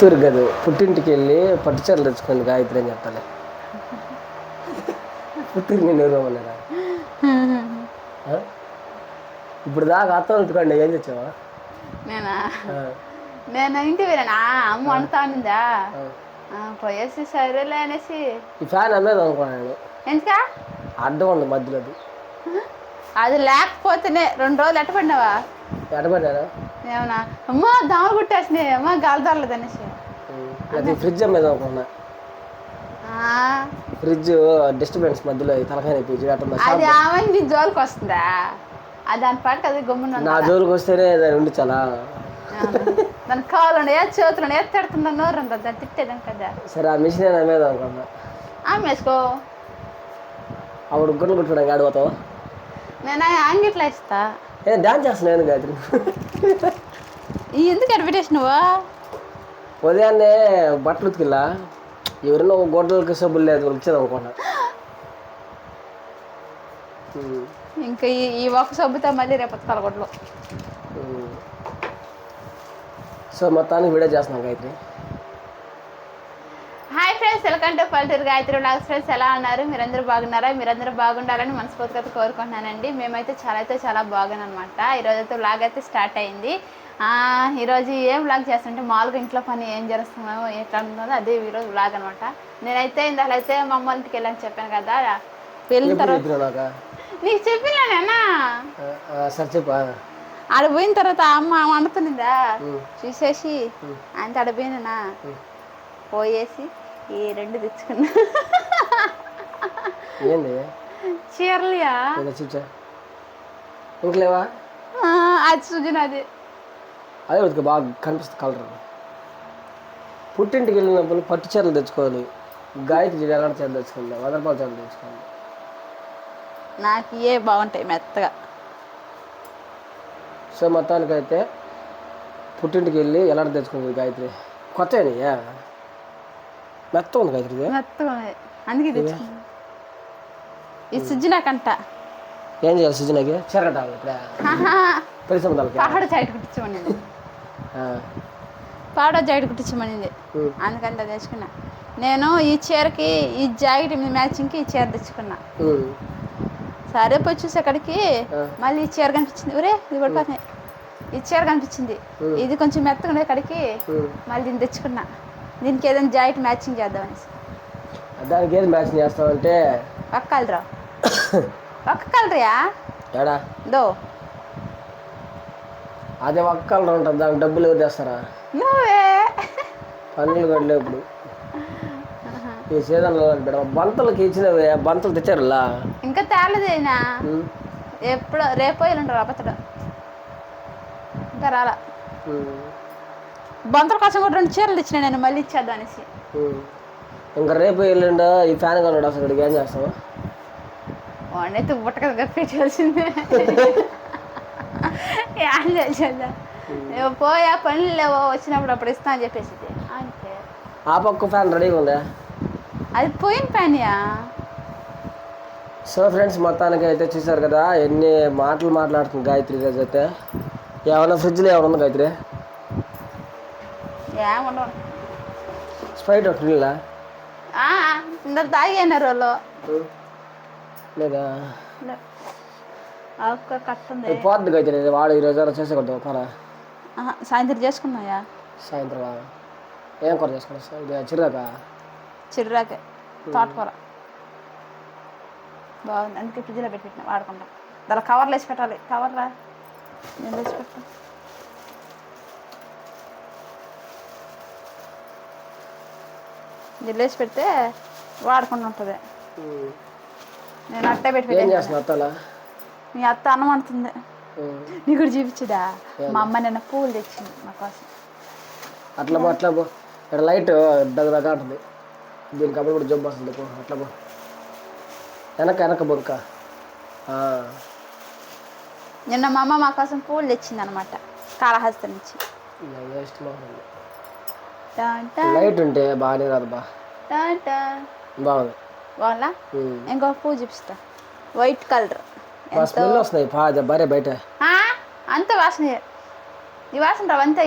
పుత్తూరు కాదు, పుట్టింటికి వెళ్ళి పట్టుచీరలు తెచ్చుకోండి గాయత్రి అని చెప్పాలి. పుత్తూరు నేను ఎవరమన్నారా? ఇప్పుడు దాకా అత్తం ఉంచుకోండి, ఏం తెచ్చావా? నేను ఇంటికి వెళ్ళానా, అమ్మ వండుతా ఉందా పోయేసి సరేలే అనేసి ఈ ఫ్యాన్ అమ్మేది అనుకున్నాను. ఎందుకా అడ్డం ఉంది మధ్యలో. అది లేకపోతేనే 2 రోజులు ఎట్టపడినావా? ఎట్టబడ్డారా? ఏమన్నా అమ్మ దోమలు కుట్టేసినాయి, అమ్మ గాలి దొరలేదు అనేసి ఫ్రిడ్జ్ అమ్మేది అనుకున్నా. ఫ్రిడ్జ్ డిస్టర్బెన్స్ మధ్యలో తలకాయ అది ఆమె నీ జోలికి వస్తుందా? అది దాని పాటికి అది గమ్మున నా జోలికి వస్తేనే దాన్ని ఉండిచాలా? దాని కావాలండి ఏ చేతులను ఏ తిడుతున్నా నోరు దాన్ని తిట్టేదాం కదా. సరే ఆ మిషన్ అమ్మేది అనుకున్నా. ఆమెసుకో అప్పుడు గుడ్లు కుట్టడానికి ఆడిపోతావు. నేను అంగిట్లో ఇస్తా. డాన్స్ చేస్తున్నాను గాయత్రి. ఎందుకు అడ్వర్టైజ్ నువ్వు ఉదయాన్నే బట్టలు ఉతికిల్లా, ఎవరైనా గొడ్డలకి సబ్బులు లేదు వచ్చేది అనుకున్నా. ఇంకా ఈ ఒక్క సబ్బుతో మళ్ళీ రేపు తలగొడ్లు. సో మొత్తానికి వీడియో చేస్తున్నాం Gayatri. Hi friends, welcome to పల్లెటూరు గాయత్రి వ్లాగ్స్. ఫ్రెండ్స్ ఎలా ఉన్నారు? మీరందరూ బాగున్నారా? మీరందరూ బాగుండాలని మనస్ఫూర్తిగా కోరుకుంటున్నానండి. మేమైతే చాలా బాగున్నాం అనమాట. ఈరోజైతే వ్లాగ్ అయితే స్టార్ట్ అయింది. ఈరోజు ఏం వ్లాగ్ చేస్తుంటే మామూలుగా ఇంట్లో పని ఏం చేస్తున్నామో ఎట్లా ఉంటుందో అదే ఈరోజు వ్లాగ్ అనమాట. నేనైతే ఇందాకైతే మా అమ్మ ఇంటికి వెళ్ళని చెప్పాను కదా, వెళ్ళిన తర్వాత నీకు చెప్పినానా ఆడ పోయిన తర్వాత అమ్మ వండుతుందా చూసేసి అంత ఆడపోయినా పోయేసి ఈ 2 తెచ్చుకున్నా. చీరలియా ఇంకలేవా? అది సుజనది అదే ఉతికి బాగా కనిపిస్తుంది కలర్. పుట్టింటికి వెళ్ళినప్పుడు పట్టు చీరలు తెచ్చుకోవాలి. గాయత్రి ఎలాంటి చీరలు తెచ్చుకోవాలి, వదరపాల చీరలు తెచ్చుకోవాలి. నాకు ఏ బాగుంటాయి మెత్తగా. సో మొత్తానికైతే పుట్టింటికి వెళ్ళి ఎలాంటి తెచ్చుకోవాలి గాయత్రి. కొత్త మెత్త ఉంది గాయత్రి, మెత్తగా అందుకే తెచ్చుకున్నా. ఈ సుజనాకంట ఏం చేయాలి? సుజనాకి చీర కట్టాలి. పహాడ జాకెట్ కుట్టించమనింది, పహాడ జాకెట్ కుట్టించమనింది, అందుకంటే తెచ్చుకున్నా. నేను ఈ చీరకి ఈ జాకెట్ మ్యాచింగ్కి ఈ చీర తెచ్చుకున్నా. సరే పోయి చూసేకాడికి మళ్ళీ ఈ చీర కనిపించింది. ఒరే ఇది పడిపోతున్నాయి. ఈ చీర కనిపించింది, ఇది కొంచెం మెత్తగా ఉండే కాడికి మళ్ళీ దీన్ని తెచ్చుకున్నా. దీనికి ఏదైనా జాకెట్ మ్యాచింగ్ చేద్దాం అనేసి. దానికి ఏది మ్యాచింగ్ చేస్తామంటే ఒక్క కలరా? ఒక్క కలరియా? ఏడా దో అదే ఒక్క కలర్ ఉంటుంది, దానికి డబ్బులు ఎవరు తెస్తారా? నువ్వే పన్నులు కట్టలే. ఇప్పుడు ఈ సీజన్లో బంతలకి ఇచ్చినవి బంతలు తెచ్చారులా ఇంకా తేలేదేనా? ఎప్పుడు రేపో ఎల్లుంటారు అబద్ధం ఇంకా రాలా. బంతల కోసం కూడా 2 చీరలు తెచ్చినా నేను, మళ్ళీ ఇచ్చేద్దాం అనేసి. ఇంకా రేపు ఎల్లుండో ఈ ఫ్యాన్ కొన్నాడు. అసలు ఇక్కడికి ఏం చేస్తావు? వాడినైతే బుట్టక పెట్టాల్సిందే. ఏం చేసేదా? పోయా పనులు లేవో వచ్చినప్పుడు అప్పుడు ఇస్తా అని చెప్పేసి అంతే. ఆ పక్క ఫ్యాన్ రెడీగా ఉందా? అది పోయిన ఫ్యాన్యా. సో ఫ్రెండ్స్ మొత్తానికి అయితే చూసారు కదా ఎన్ని మాటలు మాట్లాడుతుంది గాయత్రి. రోజు అయితే ఏమన్నా ఫ్రిడ్జ్లో ఏమైనా ఉంది గాయత్రి? ఏముండవు. స్ప్రైట్ ఒకటి నీళ్ళ ఇందరు తాగేనారు వాళ్ళు లేదా? కట్టుంది పోద్ది గాయత్రి. వాడు ఈరోజు చేసేకూడదు పరా. సాయంత్రం చేసుకున్నాయా? సాయంత్రం ఏం కూర చేసుకున్నా? ఇది చిర్రాకే తోటకూర బాగుంది, అందుకే ఫ్రిడ్జ్లో పెట్టినా వాడుకుంటాం. దాని కవర్లు వేసి పెట్టాలి. కవర్లా నేను వేసి పెట్టా. జిల్లేసి పెడితే వాడుకుంటూ ఉంటుంది. నేను అట్టే పెట్టి మీ అత్త అన్నం అంటుంది. నీ కూడా చూపించదా? మా అమ్మ నిన్న పువ్వులు తెచ్చింది మా కోసం. అట్లా అట్లా ఇక్కడ లైట్ దగ్గర ఉంటుంది. దీనికి అప్పుడు కూడా జబ్బు వస్తుంది. అట్లా వెనక బొక్క. నిన్న మా అమ్మ మా కోసం పువ్వులు తెచ్చింది అనమాట, కాళహస్తి నుంచి. లైట్ ఉంటే బాగానే రాదు. బాగుంది. బాగుందా? ఇంకొక పువ్వు చూపిస్తా, వైట్ కలర్. స్మెల్ వస్తున్నాయి భార్య బయట. అంత వాసన. ఈ వాసన రావు అంతా.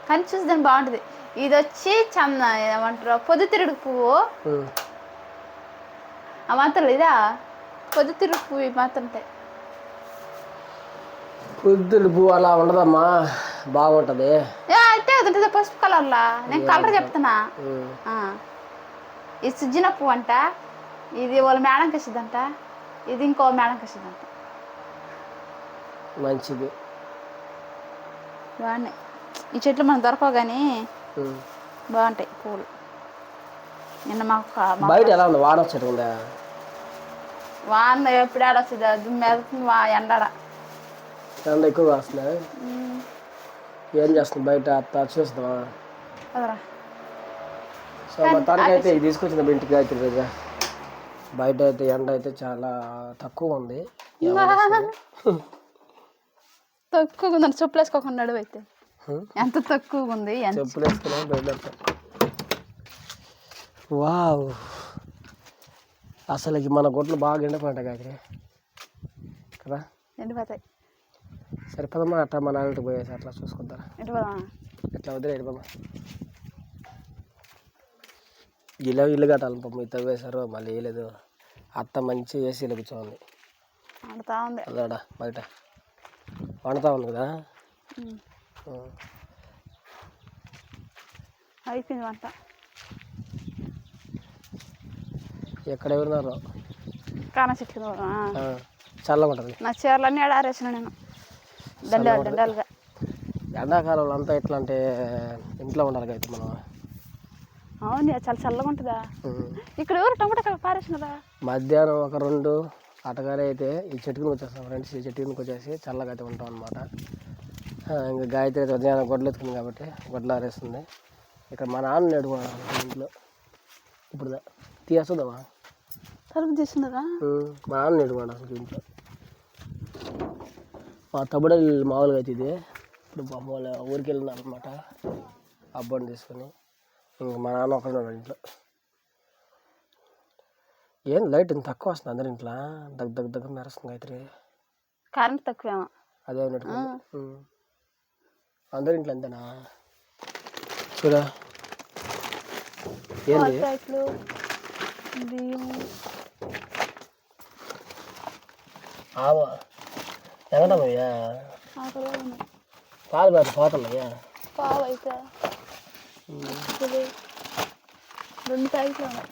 కానీ చూసేదాన్ని బాగుంటుంది. ఇది వచ్చి ఏమంటారు పొద్దుతిరుగుడు పువ్వు. ఆ మాత్రం ఇదా పొద్దుతిరుగుడు పువ్వు ఈ మాత్రం ఉంటాయి. పొద్దులు పువ్వు అలా ఉండదమ్మా, బాగుంటుంది. అయితే అది ఉంటుంది పసుపు కలర్లా. నేను కలర్ చెప్తున్నా. ఇది సుజ్జిన పువ్వు అంట, ఇది వాళ్ళ మేడంకి ఇస్తుందంట, ఇది ఇంకో మేడంకి ఇస్తుందంట. మంచిది. బాగున్నాయి ఈ చెట్లు మనకు దొరకవు కానీ బాగుంటాయి పువ్వులు. నిన్న మాకు బయట ఎలా ఉంది? వాన వచ్చేది ఉందా? వాన ఎప్పుడు ఆడొస్తుంది, దుమ్మెళ్తుంది ఎండాడ. ఎండ ఎక్కువగా వస్తుందా? ఏం చేస్తుంది బయట? అత్త చూస్తావా? సో మొత్తానికి అయితే ఇది తీసుకొచ్చిన ఇంటికి గాయత్రి రోజు. బయట అయితే ఎండ అయితే చాలా తక్కువ ఉంది. తక్కువగా ఉందండి. చెప్పులు వేసుకోకుండా అయితే ఎంత తక్కువగా ఉంది. చెప్పులు వేసుకున్నా బయట. వావ్, అసలు మన గొడ్లు బాగా ఎండిపోయింట గాయత్రి కదా? ఎండిపోతాయి. సరిపదమ్మా, అట్లా మన నాన్నకి పోయేసి అట్లా చూసుకుంటారా? ఎట్లా వదిలే ఎడిపోమ్మా. ఇల్లు కట్టాలి పాపం, ఇతర వేశారు మళ్ళీ వేయలేదు. అత్త మంచి ఏసీలో కూర్చోంది, వండుతా ఉంది అదాడ బయట వండుతా ఉంది కదా. అయిపోయింది వంట. ఎక్కడ ఎవరున్నారు? కాన చెట్లు చల్లగా ఉంటుంది. నా చీరలన్నీ ఆడారేసిన నేను దండాలుగా. ఎండాకాలంలో అంతా ఎట్లా అంటే ఇంట్లో ఉండాలి కదా మనం. అవును, చాలా చల్లగా ఉంటుందా. ఇక్కడ ఎవరు టమాటా పారేసినదా? మధ్యాహ్నం ఒక 2 అటగానే అయితే ఈ చెట్టుకుని వచ్చేస్తాం ఫ్రెండ్స్. ఈ చెట్టుకునికి వచ్చేసి చల్లగా అయితే ఉంటాం అనమాట. ఇంకా గాయత్రి అయితే ఉదయాన్నే గొడ్లు ఎత్తుకుంది కాబట్టి గొడ్లు ఆరేస్తుంది. ఇక్కడ మా నాన్న నేడుకున్నాడు ఇంట్లో. ఇప్పుడు తీయేస్తుందామా? తలుపు తీస్తున్నారా? మా నాన్న నేడుకున్నాడు అసలు ఇంట్లో. మా తమ్ముడు మామూలుగా అయితే ఇది ఇప్పుడు మామూలు ఊరికి వెళ్ళినారు అనమాట, అబ్బాయిని తీసుకొని. ఇంక మా నాన్న ఒకడున్నాడు ఇంట్లో. ఏం లైట్ ఇంత తక్కువ వస్తుంది అందరి ఇంట్లో, దగ్గర మెరుస్తుంది గాయత్రి. కరెంట్ తక్కువ అదే ఉన్నట్టు అందరి ఇంట్లో అంతేనా? చూడా ఏంది ఆవా ఎగడమయ్యా? పాలు బయట పోతున్నాయ్యా? పాలు అయితే 2 ప్యాకెట్లు ఉన్నాయి.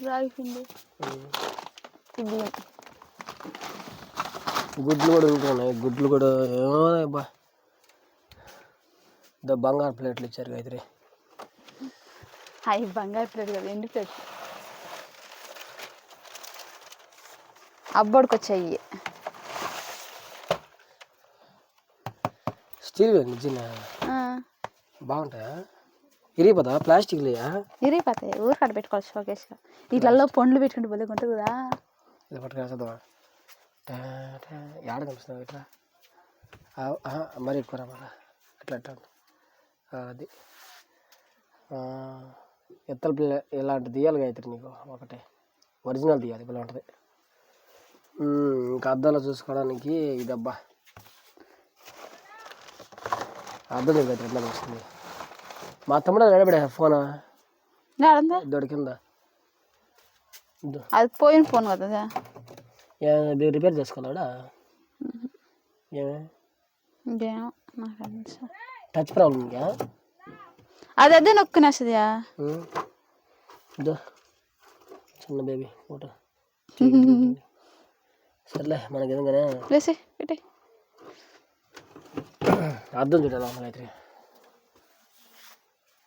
రాగి పిండి, గుడ్లు కూడా ఉంటున్నాయి. గుడ్లు కూడా ఏమో అబ్బా, బంగారు ప్లేట్లు ఇచ్చారు గాయత్రి. అవి బంగారు ప్లేట్ కదా, ఎండి ప్లేట్. అబ్బడికి వచ్చాయి. స్టీల్ నిజంగా బాగుంటాయా? ఇరిగిపోతా? ప్లాస్టిక్ లేయా? ఇరిగిపోతాయి. ఊరికాడ పెట్టుకోవాలి షోకేస్గా. వీటిల్లో పండ్లు పెట్టుకుంటే బదులు ఉంటుంది కదా. ఇది పట్టుకేస్తుందా? ఏడ కనిపిస్తున్నావు ఇట్లా? మరి ఎక్కువ రామా అట్లా అట్లా అది ఎత్తల పిల్ల ఇలాంటి తీయాలి గాయత్రి నీకు. ఒకటే ఒరిజినల్ తీయాలి, ఇలా ఉంటుంది. ఇంకా అద్దంలో చూసుకోవడానికి ఇదబ్బా అర్థం లేదు గాయత్రి. ఎట్లా వస్తుంది? మా తమ్ముడు నిలబడే ఫోన్ దొరికిందా? అది పోయిన ఫోన్ కదా, ఇది రిపేర్ చేసుకోవాలా? ఏమే టచ్ ప్రాబ్లం ఇంకా అదే నొక్కునేస్తుందా? చిన్న బేబీ ఫోటో సర్లే మనకి ఎందుకనే అర్థం చూడాలి. గాయత్రి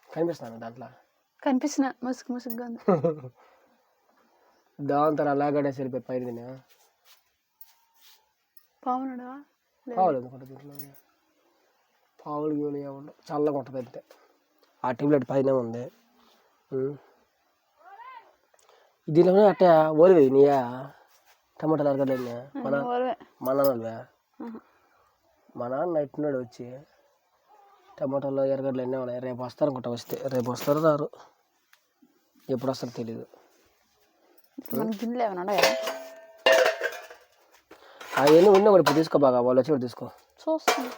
కనిపిస్తున్నాను దాంట్లో, కనిపిస్తున్నా ముసుగుగా ఉంది. దాంతో అలాగడే సరిపోయి పైన తిన్నా పావులుడా పావులు ఎందుకుంటుంది దీంట్లో? పావులు గీవులు ఏమన్నా చల్లగా ఉంటుంది అంతే. ఆ టిబ్లెట్ పైన ఉంది. దీనిలో అట్టే ఓలివే నీయా టమాటాలు అరగలేదా? మన నాన్నవే. మా నాన్న నైట్నాడు వచ్చి టమాటాలు ఎరగడ్లు ఎన్నే ఉన్నాయి. రేపు వస్తారు అనుకుంటా. వస్తే రేపు వస్తారో రారు, ఎప్పుడు వస్తారో తెలీదు. అవన్నీ ఉన్నా కూడా ఇప్పుడు తీసుకో, బాగా వాళ్ళు వచ్చి తీసుకో. చూస్తాను.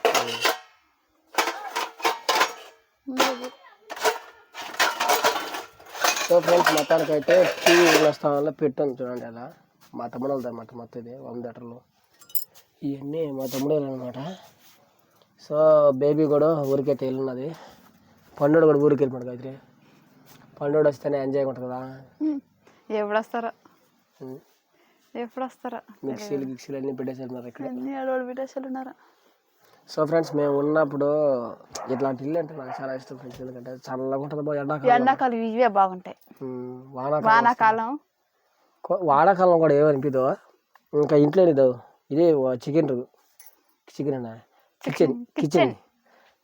సో ఫ్రెండ్స్ మొత్తానికైతే టీవీ ఉన్న స్థానంలో పెట్టాను చూడండి. అలా మా తమ్ముడు వాళ్ళది అనమాట. మొత్తం ఇది 100 లీటర్లు ఇవన్నీ మా తమ్ముడు అనమాట. సో బేబీ కూడా ఊరికైతే వెళ్ళున్నది. పండుగ కూడా ఊరికి వెళ్ళిపోయాడు గాయత్రి. పండుగ వస్తేనే ఎంజాయ్ ఉంటుంది కదా. ఎప్పుడు వస్తారా మిక్సీలు అన్నీ పెట్టేసారు ఇక్కడ. పెట్టేసారు ఉన్నారు. సో ఫ్రెండ్స్ మేము ఉన్నప్పుడు ఇట్లాంటి ఇల్లు అంటే నాకు చాలా ఇష్టం ఫ్రెండ్స్. ఎందుకంటే చల్లగా ఉంటుంది. ఎండాకాలం ఇవే బాగుంటాయి. వానాకాలం కూడా ఏమనిపిదో. ఇంకా ఇంట్లో ఇదే చికెన్ అన్న కిచెన్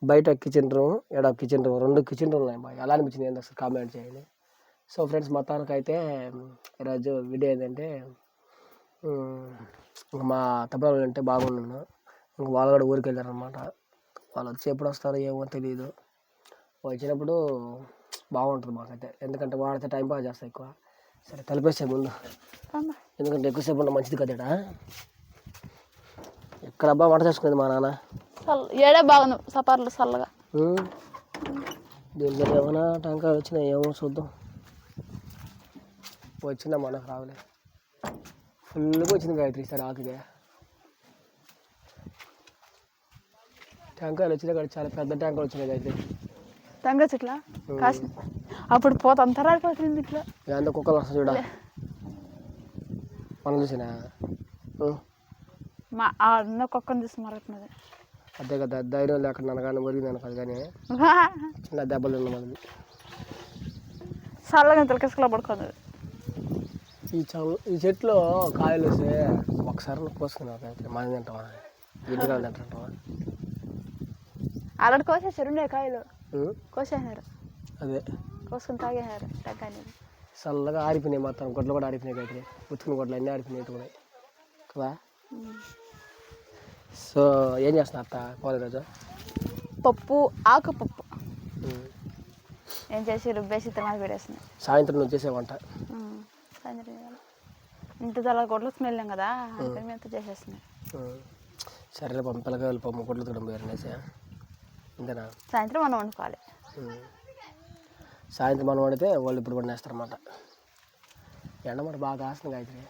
బయట కిచెన్ రూమ్, ఎడ కిచెన్ రూమ్, 2 కిచెన్ రూమ్లు ఉన్నాయి. ఎలా అనిపించింది ఏంటి అసలు కామెంట్ చేయండి. సో ఫ్రెండ్స్ మొత్తానికైతే ఈరోజు వీడియో ఏంటంటే మా తమ్ముడు అంటే బాగున్నాను. ఇంకా వాళ్ళు కూడా ఊరికి వెళ్ళారు అనమాట. వాళ్ళు వచ్చి ఎప్పుడు వస్తారో ఏమో తెలియదు. వచ్చినప్పుడు బాగుంటుంది మాకైతే. ఎందుకంటే వాడితే టైం పాస్ చేస్తాయి ఎక్కువ. సరే తలిపేసే ముందు, ఎందుకంటే ఎక్కువసేపు ఉన్న మంచిది కదా. ఎక్కడ అబ్బా వంట చేసుకునేది మా నాన్న. ఏడే బాగుంది సపార్లు చల్లగా. దీంట్లో ఏమైనా టంకాయలు వచ్చినాయి ఏమో చూద్దాం. వచ్చినా మనకు రావులే. ఫుల్గా వచ్చింది గాయత్రి సరే ఆకుగా. టెంకాయలు వచ్చినాయి కానీ చాలా పెద్ద టెంకాయలు వచ్చినాయి గాయత్రి. టెంకాయ చెట్ల అప్పుడు పోత అంతా రాలిపోతుంది ఇట్లా. ఎంత కుక్కలు వస్తా చూడ మనం చూసినా మా అన్న కుక్కను చూసి మరుగుతున్నది. అదే కదా ధైర్యం లేకుండా కానీ ఒరిగింది అనుకోదు కానీ చిన్న దెబ్బలు ఉన్న మొదలు. చల్లగా తలకేసుకులా పడుకోదు. ఈ చెట్లో కాయలు వస్తే ఒకసారి కోసుకున్నావు మనం తింటావా? ఇంటికాడ తింటావా? అలాంటి కోసేసారు ఉండే కాయలు కోసేసారు. అదే కోసుకుని తాగేసారు. టెంకాయ చల్లగా ఆరిపోయినాయి. మొత్తం గొడ్లు కూడా ఆరిపోయినాయి అయితే. ఉతుకుని గొడ్లు అన్నీ ఆరిపోయినాయి కూడా కదా. సో ఏం చేస్తున్నా అత్త పోలే రోజు? పప్పు ఆకుపప్పు ఏం చేసి రుబ్బేసి తిమాలి పెట్టేస్తున్నాయి. సాయంత్రం నువ్వు చేసే వంట సాయంత్రం ఇంత చాలా గొడ్లు స్మెల్ కదా అంత చేసేస్తున్నాయి. సరేలే పంప పిల్లకాయలు పంప గొడ్లు తినడం వేరేసి ఇంతేనా. సాయంత్రం మనం వండుకోవాలి. సాయంత్రం మనం వండితే వాళ్ళు ఇప్పుడు వండేస్తారన్నమాట. ఎండమాట బాగా కాస్తుంది గాయత్రి.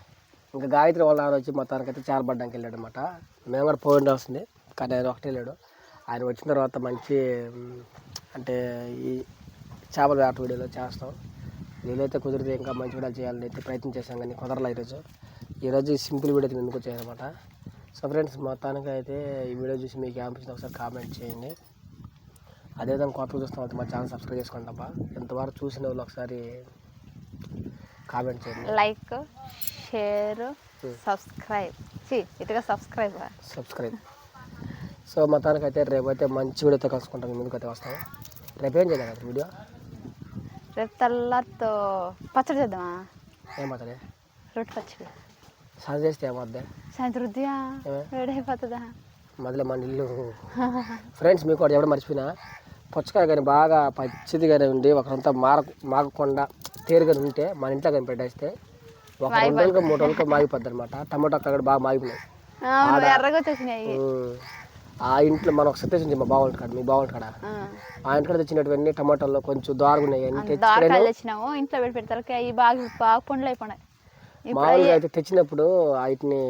ఇంకా గాయత్రి వాళ్ళ ఆయన వచ్చి మొత్తానికైతే చాలా పడ్డానికి వెళ్ళాడు అనమాట. మేము కూడా పోయి ఉండాల్సింది కానీ ఆయన ఒకటే వెళ్ళాడు. ఆయన వచ్చిన తర్వాత మంచి అంటే ఈ చేపల వేట వీడియోలో చేస్తాం. వీలైతే కుదిరితే ఇంకా మంచి వీడియోలు చేయాలని అయితే ప్రయత్నం చేశాం కానీ కుదరలే ఈరోజు సింపుల్ వీడియో అయితే ఎందుకు వచ్చాయన్నమాట. సో ఫ్రెండ్స్ మొత్తానికి అయితే ఈ వీడియో చూసి మీకు ఏమనిపించింది ఒకసారి కామెంట్ చేయండి. అదేవిధంగా కొత్తగా చూస్తాం అయితే మా ఛానల్ సబ్స్క్రైబ్ చేసుకోండి అబ్బా. ఎంతవరకు చూసిన వాళ్ళు ఒకసారి కామెంట్ చేయండి. లైక్ షేర్ సబ్స్క్రైబ్ సో మొత్తానికైతే రేపైతే మంచి వీడియోతో కలుసుకుంటాం. ముందుకైతే వస్తాం. రేపేం చేయాలి కదా వీడియో? రేపు తెల్లతో పచ్చడి చేద్దామా? ఏం పచ్చడి? రొట్టె పచ్చడి. సాయం చేస్తే ఏమవుద్ది? సాయంత్రం వద్దా వేడైపోతుందా? మొదలే మన ఇల్లు. ఫ్రెండ్స్ మీకు కూడా ఎవడో మర్చిపోయినా పుచ్చకాయ కానీ బాగా పచ్చిదిగానే ఉండి ఒకరంతా మాగకుండా తేరుగానే ఉంటే మన ఇంట్లో కానీ పెట్టేస్తే ఒక 2 రోజులకు 3 రోజులకు మాగిపోద్ది అనమాట. టమాటో అక్కడ బాగా మాగిపోయినాయి. ఆ ఇంట్లో మనం ఒకసారి తెచ్చింది మా బాగుంటు కాడ మీ బాగుంటు కాడ ఆ ఇంట్లో తెచ్చినటువంటి టమాటాల్లో కొంచెం దారుగున్నాయి. ఇంట్లో పెడతారు బాగా పండ్లు అయిపోయినాయి. మామూలుగా అయితే తెచ్చినప్పుడు వాటిని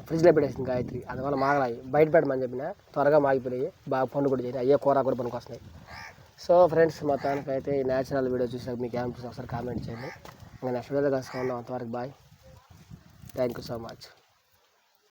ఫ్రిడ్జ్లో పెట్టేసింది గాయత్రి. అందువల్ల మాగలాయి బయట పెట్టమని చెప్పిన త్వరగా మాగిపోయి బాగా పండు కూడా చేసి అయ్యే కూర కూడా పనికి వస్తున్నాయి. సో ఫ్రెండ్స్ మొత్తానికి అయితే ఈ న్యాచురల్ వీడియో చూసాక మీకు ఏమనిపిస్తుంది ఒకసారి కామెంట్ చేయండి. ఇంకా నెక్స్ట్ వీడియోలో కలుసుకుందాం. అంతవరకు bye. Thank you so much.